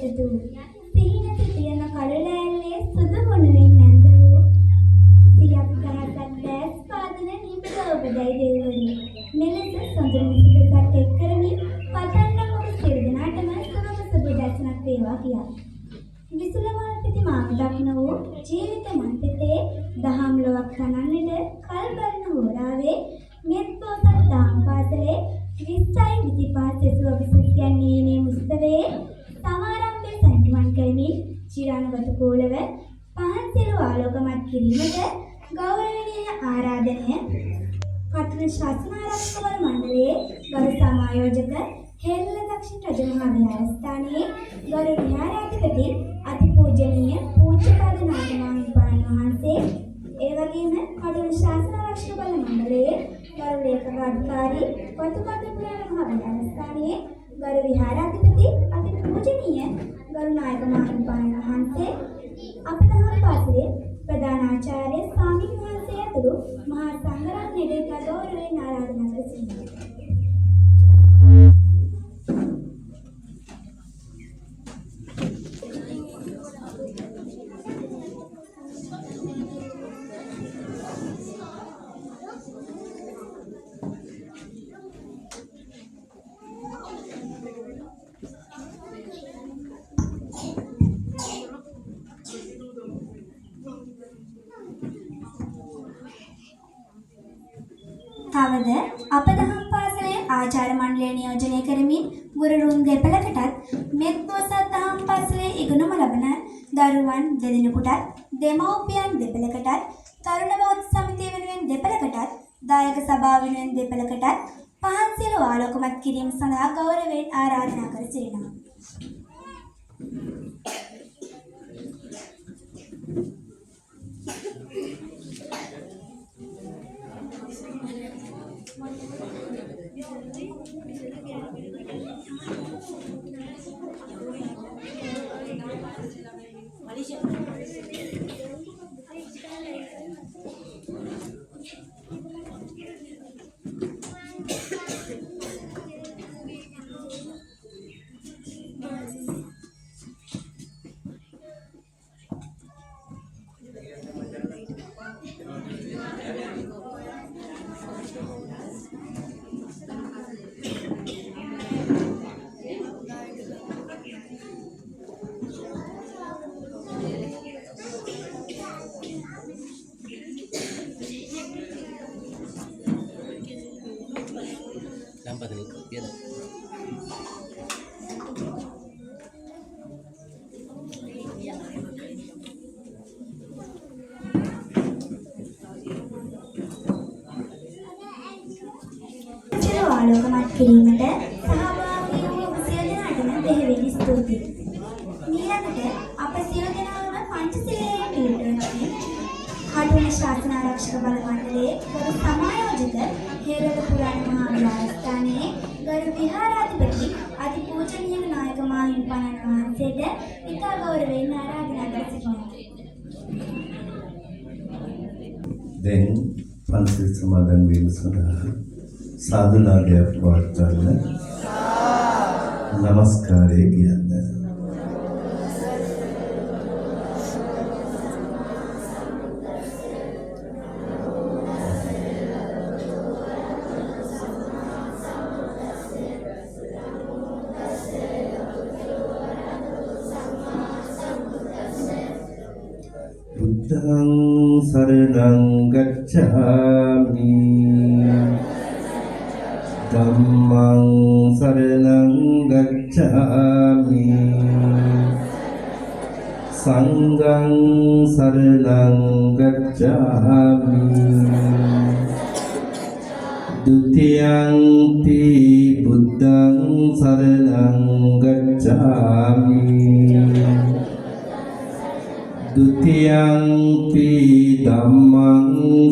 සිටු සිහින සිටින කඩලෑල්ලේ සුදු ගුණෙන් නැඳ වූ සියක් දහසක් දැස් පාදන නිබිඩ ඔබදයි දෙවනි මෙලෙස සොඳුරු මිසකක් එක් කරමින් පතන්නම් ඔබ සියලු දෙනාටම සුබ සුබ දැසනක් වේවා කියා. විසුලමල් පිටි මාම දක්න වූ ජීවිත මන්තේ දහම් ලොවක් තනන්නට කල් බලන හෝරාවේ මෙත්පොත දාම් පාසලේ 2025 සෙසු අභිෂේකයන් මේ උත්සවයේ සමාරම්භය සම්පූර්ණ කරමින් චිරානුගත කෝලව පහන්සිරු ආලෝකමත් කිරීමට ගෞරවනීය ආරාධනය පටන ශාසනාරක්ෂක මණ්ඩලයේ ගරු සමායෝජක හෙල්ල දක්ෂිණ රජමහා විහාරස්ථානයේ ගරු විහාරාධිපති අතිපූජනීය පූජ්‍යපද නාගමාහිමිපාණන් වහන්සේ ඒ වගේම කඩුව ශාසනාරක්ෂක මණ්ඩලයේ ගරු ලේකකාධිකාරී වතුකඩපුර මහා විහාරස්ථානයේ ගරු විහාරාධිපති අතිපූජනීය ගරු නායක මහිමිපාණන් වහන්සේ අපේ දහම් පාසලේ ප්‍රධාන ආචාර්ය ස්වාමීන් වහන්සේ ඇතුළු මහා සංඝරත්නයේ ගෞරවයෙන් ආරාධනා කර සිටිනවා. තවද අප දහම් පාසලේ ආචාර්ය මණ්ඩලය නියෝජනය කරමින් ගුරුවරුන් දෙපළකටත් මෙත් පොසත් දහම් පාසලේ ඉගෙනුම ලබන දරුවන් දෙදෙනෙකුටත් දෙමව්පියන් දෙපළකටත් තරුණ බෞද්ධ සමිතිය වෙනුවෙන් දෙපළකටත් දායක සභාව වෙනුවෙන් දෙපළකටත් පහන්සිරු ආලෝකමත් කිරීම සඳහා ගෞරවයෙන් ආරාධනා කර සිටිනවා. ආලෝකමත් කිරීමට සහභාගී වූ සියලු දෙනාටම දෙහිවෙන ස්තුතියි. ඊළඟට අප සියලු දෙනාම පංචශීලයේ පිළිපදින කඩුව ශාසනාරක්ෂක බල මණ්ඩලයේ ගරු සමායෝජක හේරළ පුරාණ මහා විහාරස්ථානයේ ගරු විහාරාධිපති අතිපූජනීය නායක මාහිමිපාණන් වහන්සේට ඉතා ගෞරවයෙන් ආරාධනා කර සිටිනවා. දැන් පන්සිල් සමාදන් වීම සඳහා සාදුනාගයක් පවත්වන්න නමස්කාරය කියන්න. බුද්ධං සරණං ගච්ඡාමි ධම්මං සරණං ගච්ඡාමි සංඝං සරණං ගච්ඡාමි ဒုတိယံ ති බුද්ධං සරණං ගච්ඡාමි ဒုတိယံ ති ධම්මං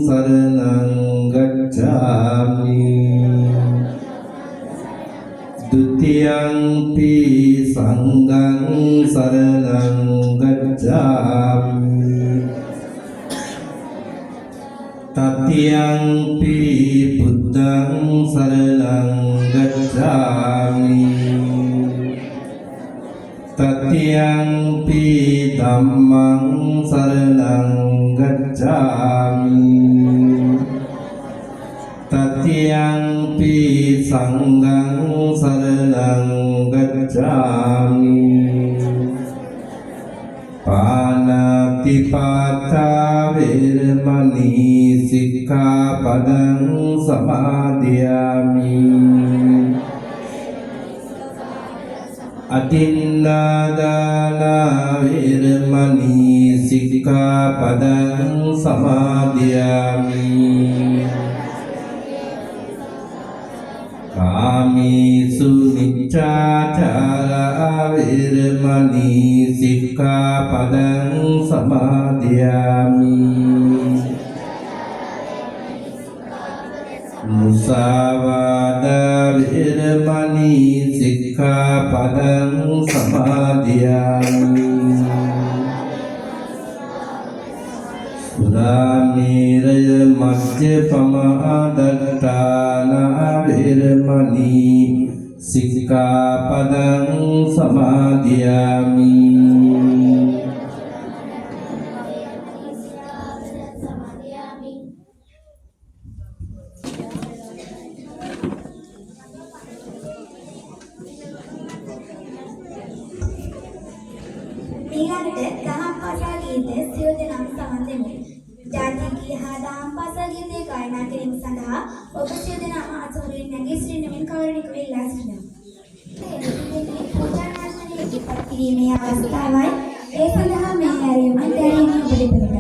සරණං ගච්ඡාමි ဒုတိယံ ති සංඝං සරණං ගච්ඡාමි တတိယံ ති බුද්ධං සරණං ගච්ඡාමි တတိယ ධම්මං සරණං ගච්ඡාමි තතියංපි සංඝං සරණං ගච්ඡාමි පාණාතිපාතා වේරමණී සික්ඛාපදං සමාදියාමි අදින්නාදානා වේරමණී සික්ඛාපදං සමාදියාමි කාමීසු මිච්ඡාචාරා වේරමණී සික්ඛාපදං සමාදියාමි මුසාවාදා වේරමණී සික්ඛාපදං සමාදියාමි සුරාමේරය මජ්ජපමාදට්ඨානා වේරමණී සික්ඛාපදං සමාදියාමි ඊළඟට දහම් පාසල් ගීතය සියලු දෙනාම සමන් දෙමු. ජාතික ගීත හා දහම් පාසල් ගීතය ගායනා කිරීම සඳහා ඔබ සියලු දෙනාම අසුරින් නැගී සිටිනමින් කාරුණිකව ඉල්ලා සිටිනවා. මේ පූජානාත්මකයේ ඉපත් කිරීමේ අවස්ථාවයි. ඒ සඳහා මේ හැරීම දැරීම ඔබට පිළිගන්න.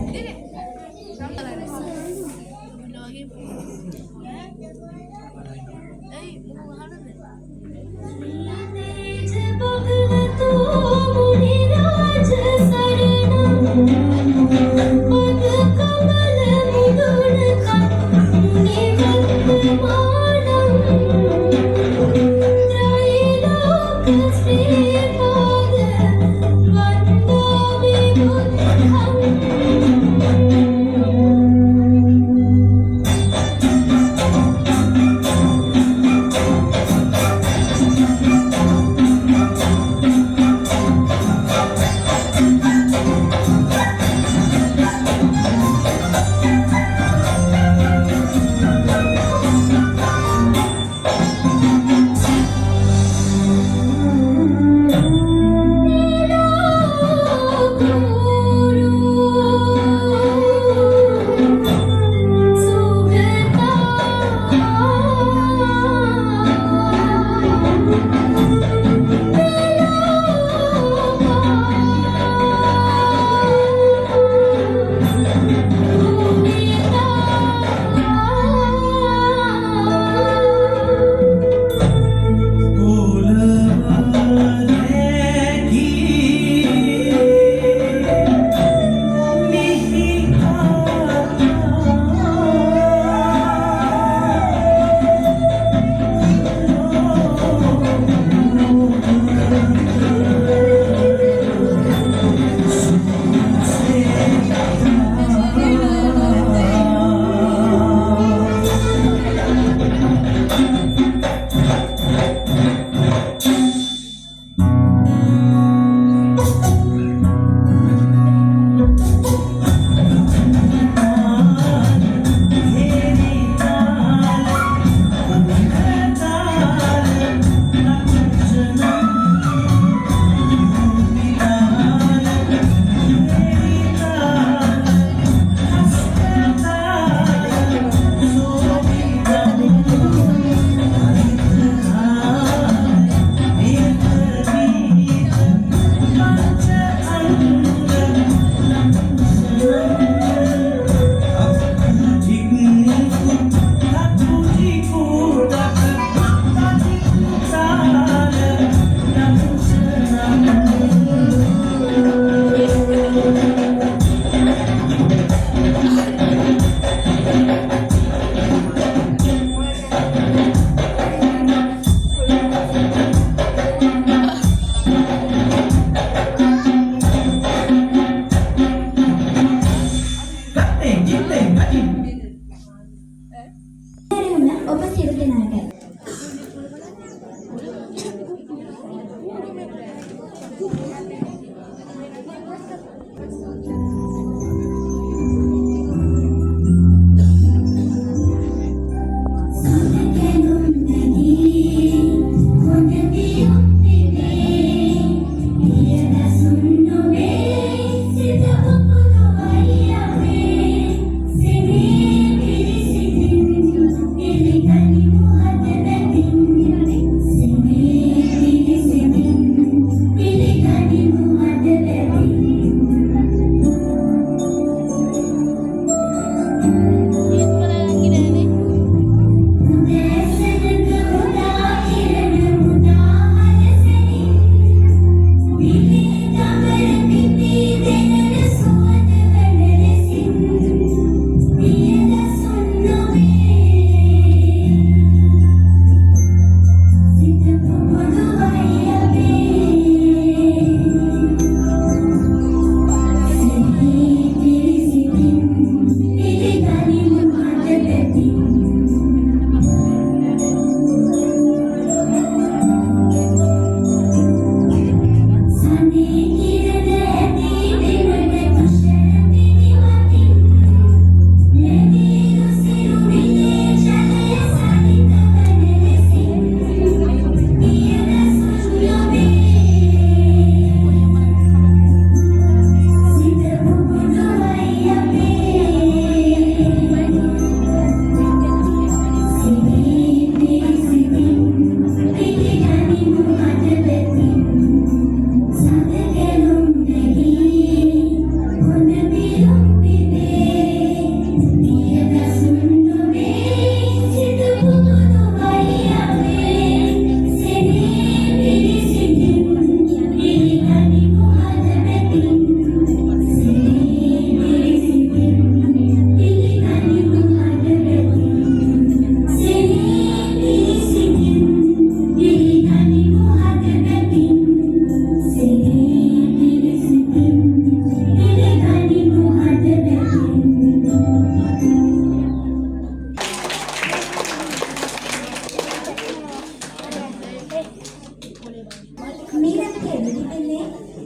Hang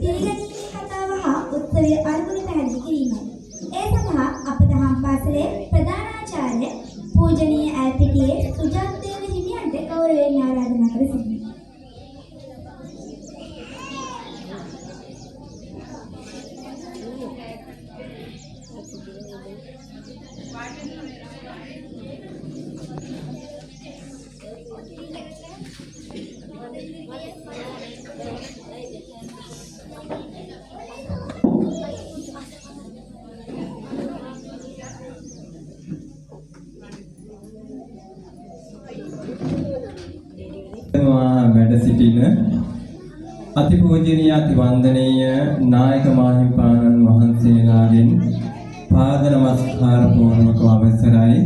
පිළිගැනීමේ කතාව හා උත්සවයේ අර්ථය පැහැදිලි කිරීමයි. ඒ සඳහා අප දහම් පාසලේ ප්‍රධානාචාර්ය පූජනීය ඈල්පිටියේ සුජාත දේව හිමියන්ට ගෞරවයෙන් ආරාධනා කර සිටිනවා. වැඩ සිටින අතිපූජනීය අතිවන්දනීය නායක මාහිමිපාණන් වහන්සේලාගෙන් පාද නමස්කාර පූර්වක අවසරයි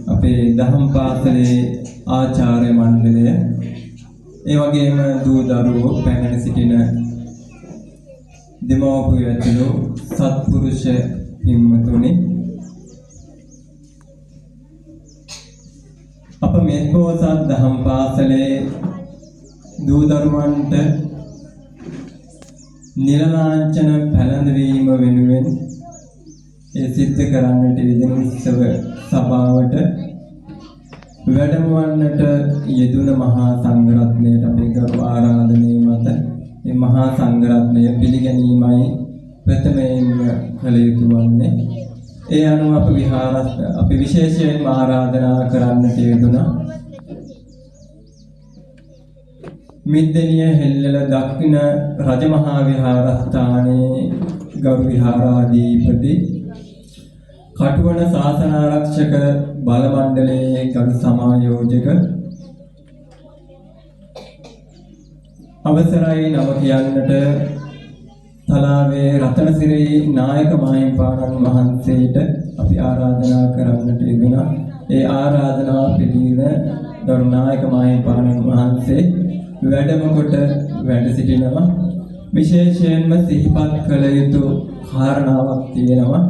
අපේ දහම් පාසලේ ආචාර්ය මණ්ඩලය ඒ වගේම දූ දරුවෝ පැමිණ සිටින දෙමව්පියෝ ඇතුළු සත්පුරුෂ හිම්මතුනි අප මේ පොසත් දහම් පාසලේ දූ දරුවන්ට නිරලාංඡන පැලඳවීම වෙනුවෙන් ඒ සිද්ධ කරන්නට යෙදෙන උත්සව සභාවට වැඩමවන්නට යෙදුන මහා සංඝරත්නයට අපේ ගරු ආරාධනය මත මේ මහා සංඝරත්නය පිළිගැනීමයි ප්‍රථමයෙන්ම කළ යුතු වන්නේ. ඒ අනුව අපි විශේෂයෙන්ම ආරාධනා කරන්නට යෙදුණා මිද්දෙනිය හෙල්ලල දක්ෂිණ රජමහා විහාරස්ථානයේ ගරු විහාරාධිපති කටුවන ශාසනාරක්ෂක බල මණ්ඩලයේ ගරු සමායෝජක අවසරයි නම කියන්නට තලාවේ රතනසිරි නායක මාහිමිපාණන් වහන්සේට අපි ආරාධනා කරන්නට යෙදුණා. ඒ ආරාධනාව පිළිගෙන ගරු නායක මාහිමිපාණන් වහන්සේ වැඩම කොට වැඩ සිටිනවා. විශේෂයෙන්ම සිහිපත් කළ යුතු කාරණාවක් තියෙනවා.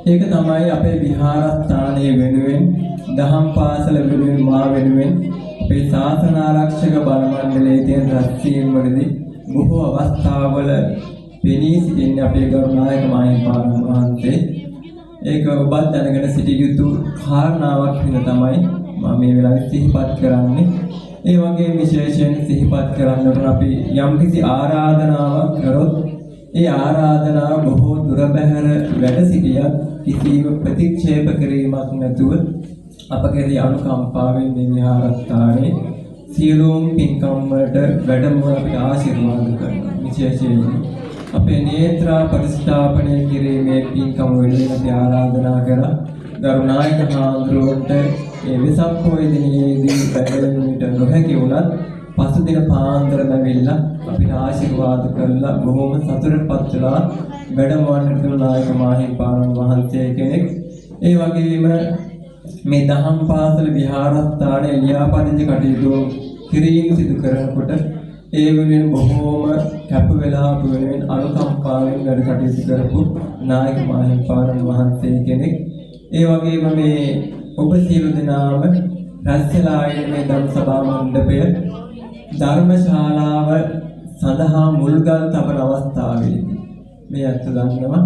ඒක තමයි අපේ විහාරස්ථානයේ වෙනුවෙන් දහම් පාසල වෙනුවෙන් මා වෙනුවෙන් අපේ ශාසන ආරක්ෂක බල මණ්ඩලයේ තියෙන රැස්වීම් වලදී බොහෝ අවස්ථාවල පෙනී සිටින අපේ ගරු නායක මාහිමිපාණන් වහන්සේ ඒක ඔබත් දැනගෙන සිටිය යුතු කාරණාවක් වෙන තමයි මම මේ වෙලාවේ සිහිපත් කරන්නේ. ඒ වගේ විශේෂයෙන් සිහිපත් කරන්නට අපි යම්කිසි ආරාධනාවක් කරොත් ඒ ආරාධනාව බොහෝ දුර බැහැර වැඩ සිටියත් කිසිම ප්‍රතික්ෂේප කිරීමක් නැතුව අප කෙරෙහි අනුකම්පාවෙන් මේ විහාරස්ථානයේ සියලුම පින්කම් වලට වැඩමව අපි ආශිර්වාද කරනවා. විශේෂයෙන් අපේ නේත්‍රා ප්‍රතිස්ථාපනය කිරීමේ පින්කම් වලදී අපි ආරාධනා කරා ගරු නායක හාමුදුරුවන්ට ඒ වෙසක් පොහොය දිනයේදී වැඩමවීමට නොහැකි වුණත් පසුදින පාන්දරම ඇවිල්ලා අපිට ආශිර්වාද කරලා බොහොම සතුටටපත් වෙලා වැඩමවන්නට දුන නායක මාහිමිපාණන් වහන්සේ කෙනෙක්. ඒ වගේම මේ දහම් පාසල විහාරස්ථානයේ ලියාපදිංචි කටයුතු කිරීම සිදු කරනකොට ඒ වෙනුවෙන් බොහෝම කැප වෙලා අප වෙනුවෙන් අනුකම්පාවෙන් වැඩ කටයුතු කරපු නායක මාහිමිපාණන් වහන්සේ කෙනෙක්. ඒ වගේම මේ ඔබ සියලු දෙනාම රැස්ලා ඉන්න මේ ධර්ම සභා මණ්ඩපය ධර්මශාලාව සඳහා මුල්ගල් තබන අවස්ථාවේදී මේ අත් දන්නවා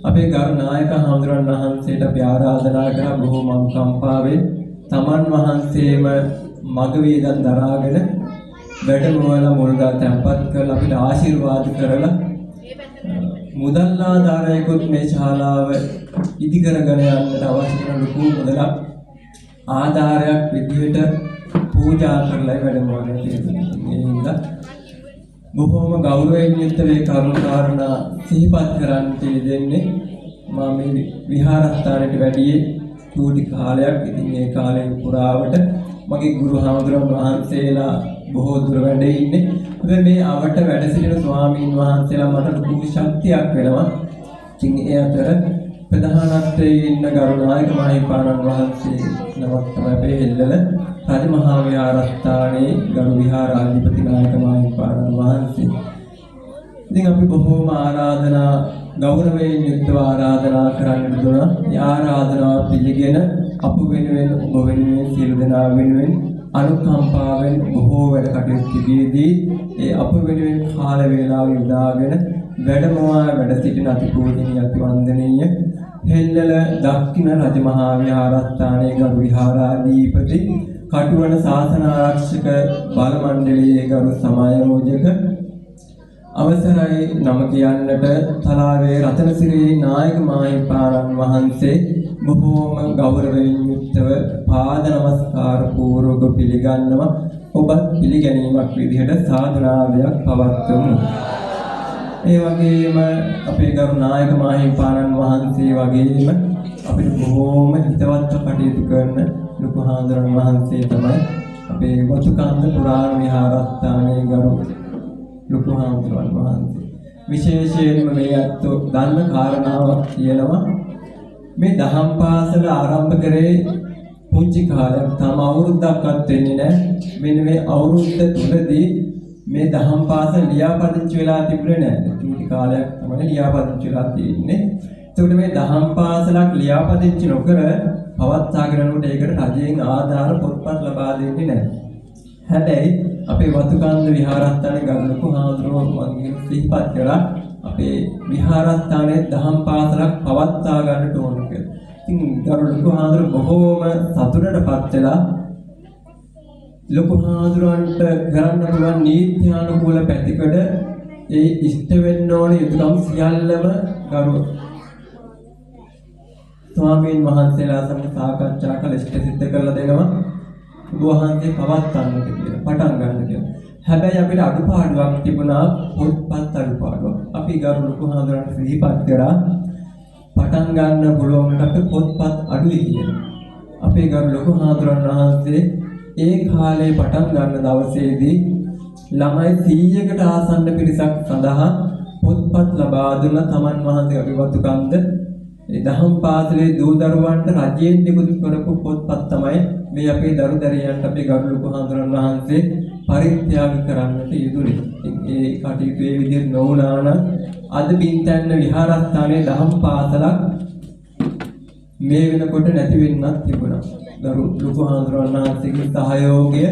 අපේ ගරු නායක හාමුදුරන් වහන්සේට අපි ආරාධනා කරා බොහෝම අනුකම්පාවෙන් තමන් වහන්සේම මග වේදන් දරාගෙන වැඩමවල මුල්ගල් තැන්පත් කරලා අපිට ආශිර්වාද කරලා මුදල් ආධාරයකොත් මේ ශාලාව ඉදි කරගෙන යන්නට අවශ්‍ය කරන ලොකු මුදලක් ආධාරයක් විදිහට පූජා කරලා වැඩමවන්න තියෙනවා. ඒ හින්දා බොහෝම ගෞරවයෙන් යුක්ත වේ කරුණු කාරණා සිහිපත් කරන්නට දෙන්නේ මම මේ විහාරස්ථානයට වැඩියේ චූටි කාලයක්. ඉතින් මේ කාලේ පුරාවට මගේ ගුරු හාමුදුරන් වහන්සේලා බොහෝ දුර වැඩ ඉන්නේ. හැබැයි මේ අවට වැඩ සිටින ස්වාමීන් වහන්සේලා මට ලොකු ශක්තියක් වෙනවා. ඉතින් ඒ අතර ප්‍රධානත්වයේ ඉන්න ගරු නායක මාහිමිපාණන් වහන්සේ නමක් තමයි අපේ හෙල්ලල රජමහා විහාරස්ථානයේ ගරු විහාරාධිපති නායක මාහිමිපාණන් වහන්සේ. ඉතින් අපි බොහෝම ආරාධනා ගෞරවයෙන් යුක්තව ආරාධනා කරන්නට දුනා. මේ ආරාධනාව පිළිගෙන අප වෙනුවෙන් ඔබ වෙනුවෙන් සියලු දෙනා වෙනුවෙන් අනුකම්පාවෙන් බොහෝ වැඩ කටයුතු තිබීදී ඒ අප වෙනුවෙන් කාල වේලාව යොදාගෙන වැඩමවා වැඩ සිටින අතිපූජනීය අතිවන්දනීය හෙල්ලල දක්ෂිණ රජමහා විහාරස්ථානයේ ගරු විහාරාධිපති කටුවන ශාසන ආරක්ෂක බල මණ්ඩලයේ ගරු සමායෝජක අවසරයි නම කියන්නට තලාවේ රතනසිරි නායක මාහිමිපාණන් වහන්සේ බොහෝම ගෞරවයෙන් යුක්තව පාද නමස්කාර පූර්වක පිළිගන්නවා. ඔබත් පිළිගැනීමක් විදිහට සාදුනාදයක් පවත්වමු. ඒ වගේම අපේ ගරු නායක මාහිමිපාණන් වහන්සේ වගේම අපිට බොහෝම හිතවත්ව කටයුතු කරන ලොකු හාමුදුරන් වහන්සේ තමයි අපේ වතුකන්ද පුරාණ විහාරස්ථානයේ ගරු ලොකු හාමුදුරන් වහන්සේ. විශේෂයෙන්ම මේ අත්ෝ දන්න කාරණාවක් තියෙනවා. මේ දහම් පාසල ආරම්භ කරේ පුංචි කාලයක් තම අවුරුද්දක්වත් වෙන්නේ නැහැ. මෙන්න මේ අවුරුද්ද තුලදී මේ දහම් පාසල ලියාපදිංචි වෙලා තිබුණේ නැහැ. චූටි කාලයක් තමයි ලියාපදිංචි වෙලා තියෙන්නේ. ඒකට මේ දහම් පාසලක් ලියාපදිංචි නොකර පවත්වාගෙන යනකොට ඒකට රජයෙන් ආධාර පොත්පත් ලබා දෙන්නේ නැහැ. හැබැයි අපේ වතුකන්ද විහාරස්ථානයේ ගරු ලොකු හාමුදුරුවෝ මගෙන් සිහිපත් කළා අපේ විහාරස්ථානයේ දහම් පාසලක් පවත්වා ගන්නට ඕන කියලා. ඉතින් ගරු ලොකු හාමුදුරුවෝ බොහෝම සතුටටපත් වෙලා ලොකු හාමුදුරුවන්ට කරන්න පුළුවන් නීත්‍යානුකූල පැතිකඩ ඒ ඉෂ්ට වෙන්න ඕන යුතුකම් සියල්ලම ගරු ස්වාමීන් වහන්සේලා සමග සාකච්ඡා කළ ඉෂ්ට සිද්ධ කරලා දෙනවා. වහන්සේ පවත්වන්නට කියලා පටන් ගන්න කියලා. හැබැයි අපිට අඩුපාඩුවක් තිබුණා පොත්පත් අඩුපාඩුවක්. අපි ගරු ලොකු හාමුදුරන්ට සිහිපත් කරා පටන් ගන්න පුළුවන් අපේ පොත්පත් අඩුයි කියලා. අපේ ගරු ලොකු හාමුදුරන් වහන්සේ ඒ කාලේ පටන් ගන්න දවසේදී ළමයි 100කට ආසන්න පිරිසක් සඳහා පොත්පත් ලබා දුන්න තමන් වහන්සේ අපි වතුකන්ද ඒ දහම් පාසලේ දූ දරුවන්ට රජයෙන් නිකුත් කරපු පොත්පත් තමයි මේ අපේ දරු දැරියන්ට අපේ ගරු ලොකු හාමුදුරන් වහන්සේ පරිත්‍යාග කරන්නට යෙදුනේ. ඒ කටයුතු ඒ විදිහට නොවුණා නම් අද බින්තැන්න විහාරස්ථානයේ දහම් පාසලක් මේ වෙනකොට නැති වෙන්නත් තිබුණා. ගරු ලොකු හාමුදුරන් වහන්සේගේ සහයෝගය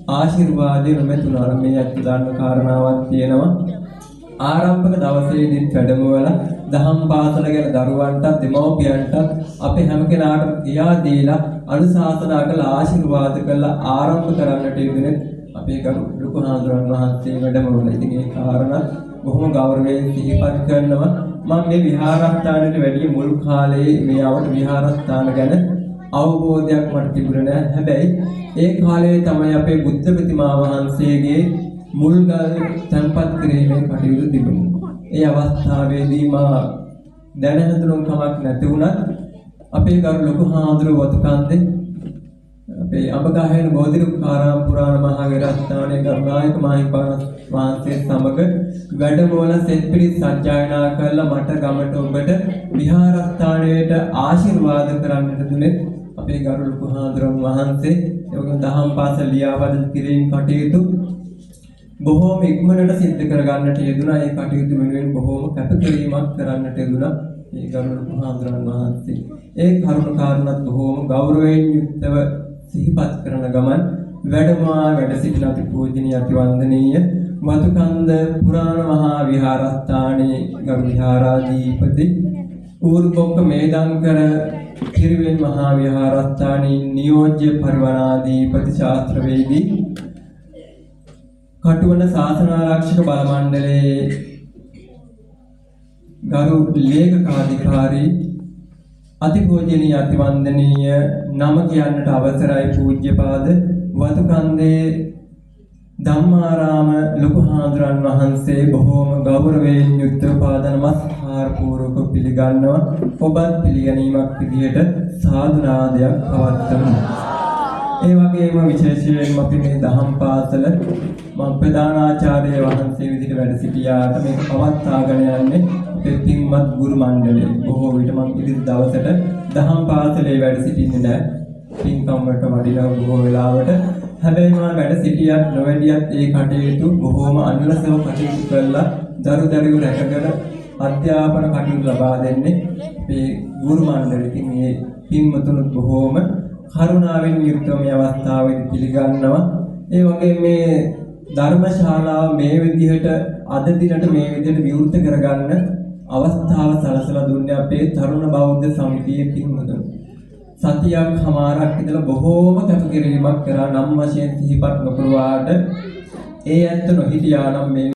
ආශිර්වාදය නොමැතුණා. මේ අත් දාන්න කාරණාවක් තියෙනවා. ආරම්භක දවසේදී වැඩමවලා දහම් පාසල ගැන දරුවන්ටත් දෙමව්පියන්ටත් අපේ හැම කෙනාටම කියා දීලා අනුශාසනා කළ ආශිර්වාද කළ ආරම්භ කරන්නට යෙදුනේ අපේ ගරු ලොකු හාමුදුරන් වහන්සේ වැඩමවලා. ඉතින් ඒ කාරණා බොහොම ගෞරවයෙන් සිහිපත් කරනවා. මම මේ විහාරස්ථානයේ වැඩි මුල් කාලේ මේ ආවට විහාරස්ථාන ගැන අවබෝධයක් මට තිබුණේ නැහැ. හැබැයි ඒ කාලේ තමයි අපේ බුද්ධ ප්‍රතිමා වහන්සේගේ මුල්ගල් තැන්පත් කිරීමේ කටයුතු තිබුණේ. ඒ අවස්ථාවේදී මා දැන හඳුනන කමක් නැති වුණත් අපේ ගරු ලොකු හාමුදුරුවෝ වතුකන්දේ අපේ අඹගහේන බෝධිරුක්කාරාම පුරාණ මහා විහාරස්ථානයේ ගරුනායක මාහිමිපාණන් වහන්සේ සමග වැඩමවල සෙත් පිළිස් සජ්ජායනා කළ මට ගමට ඔබට විහාරස්ථානයට ආශිර්වාද කරන්නට දුන්නේ අපේ ගරු ලොකු හාමුදුරුවෝ වහන්සේ. ඒ වගේම දහම් පාසල ලියාපදිංචි කිරීම කටයුතු බොහෝම ඉක්මනට සිද්ධ කරගන්නට යෙදුණා. ඒ කටයුතු වෙනුවෙන් බොහෝම කැපකිරීමක් කරන්නට යෙදුණා ඒ ගරු ලොකු හාමුදුරන් වහන්සේ. ඒ කරුණ කාරණාත් බොහෝම ගෞරවයෙන් යුක්තව සිහිපත් කරන ගමන් වැඩමවා වැඩ සිටින අතිපූජනීය අතිවන්දනීය වතුකන්ද පුරාණ මහා විහාරස්ථානයේ ගරු විහාරාධිපති ඌරුබොක්ක මේදංකර කිරිවෙන් මහා විහාරස්ථානයේ නියෝජ්‍ය පරිවරාධිපති ශාස්ත්‍රවේදී කටුවන ශාසන ආරක්ෂක බල මණ්ඩලයේ ගරු ලේකකාධිකාරී අතිපූජනීය අතිවන්දනීය නම කියන්නට අවසරයි පූජ්‍යපාද වතුකන්දේ ධම්මාරාම ලොකු හාමුදුරන් වහන්සේ බොහෝම ගෞරවයෙන් යුක්තව පාද නමස්කාර පූර්වක පිළිගන්නවා. ඔබත් පිළිගැනීමක් විදිහට සාදුනාදයක් පවත්වමු. ඒ වගේම විශේෂයෙන්ම අපි මේ දහම් පාසල මම ප්‍රධානාචාර්ය වහන්සේ විදිහට වැඩ සිටියාට මේක පවත්වාගෙන යන්නේ අපේ පින්වත් ගුරු මණ්ඩලය. බොහෝ විට මම ඉදිරි දවසට දහම් පාසලේ වැඩ සිටින්නේ නැහැ. පින්කම් වලට වඩිනවා බොහෝ වෙලාවට. හැබැයි මම වැඩ සිටියත් නොවැඩියත් ඒ කටයුතු බොහෝම අනුලසව කටයුතු කරලා දරු දරුවෝ රැකගෙන අධ්‍යාපන කටයුතු ලබා දෙන්නේ අපේ ගුරු මණ්ඩලය. ඉතින් මේ පින්වතුන් බොහෝම කරුණාවෙන් යුක්තව මේ අවස්ථාවේදී පිළිගන්නවා. ඒ වගේ මේ ධර්මශාලාව මේ විදිහට අද දිනට මේ විදිහට විවෘත කරගන්න අවස්ථාව සලසලා දුන්නේ අපේ තරුණ බෞද්ධ සමිතියේ පින්වතුන්. සතියක් හමාරක් ඉඳලා බොහෝම කැපකිරීමක් කරා නම් වශයෙන් සිහිපත් නොකරුවාට ඒ ඇත්ත නොහිටියා නම් මේ